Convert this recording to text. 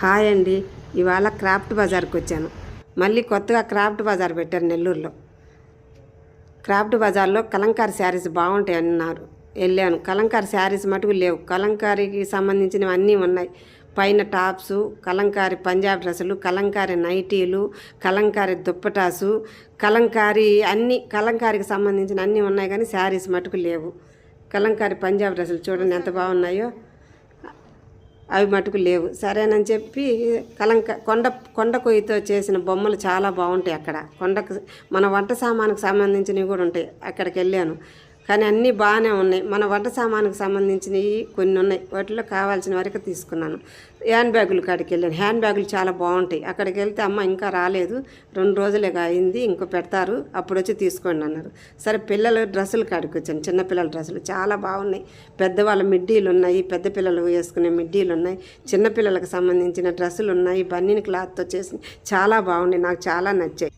Hi అండి. ఇవాళ craft బజార్కి వచ్చాను. మళ్ళీ కొత్తగా క్రాఫ్ట్ బజార్ పెట్టారు నెల్లూరులో. క్రాఫ్ట్ బజార్లో కలంకారీ శారీస్ బాగుంటాయి అన్నారు. వెళ్ళాను. కలంకారీ శారీస్ మటుకు లేవు. కలంకారీకి సంబంధించినవి అన్నీ ఉన్నాయి. పైన టాప్సు, కలంకారీ పంజాబ్ డ్రెస్సులు, కలంకారీ నైటీలు, కలంకారీ దుప్పటాసు, కలంకారీ అన్నీ కలంకారీకి సంబంధించిన అన్నీ ఉన్నాయి, కానీ శారీస్ మటుకు లేవు. కలంకారీ పంజాబ్ డ్రెస్సులు చూడండి ఎంత బాగున్నాయో. అవి మటుకు లేవు. సరేనని చెప్పి కొండ కొయ్యతో చేసిన బొమ్మలు చాలా బాగుంటాయి అక్కడ. మన వంట సామానుకు సంబంధించినవి కూడా ఉంటాయి. అక్కడికి వెళ్ళాను, కానీ అన్నీ బాగానే ఉన్నాయి. మన వంట సామానుకు సంబంధించినవి కొన్ని ఉన్నాయి. వాటిలో కావాల్సిన వరకు తీసుకున్నాను. హ్యాండ్ బ్యాగులు కాడికి వెళ్ళాను. హ్యాండ్ బ్యాగులు చాలా బాగుంటాయి. అక్కడికి వెళ్తే అమ్మ ఇంకా రాలేదు, 2 రోజులే అయింది, ఇంకో పెడతారు, అప్పుడు వచ్చి తీసుకోండి అన్నారు. సరే పిల్లల డ్రెస్సులు కాడికి వచ్చాను. చిన్నపిల్లల డ్రెస్సులు చాలా బాగున్నాయి. పెద్దవాళ్ళ మిడ్డీలు ఉన్నాయి, పెద్ద పిల్లలు వేసుకునే మిడ్డీలు ఉన్నాయి, చిన్నపిల్లలకు సంబంధించిన డ్రెస్సులు ఉన్నాయి, బన్నీని క్లాత్తో చేసి చాలా బాగున్నాయి. నాకు చాలా నచ్చాయి.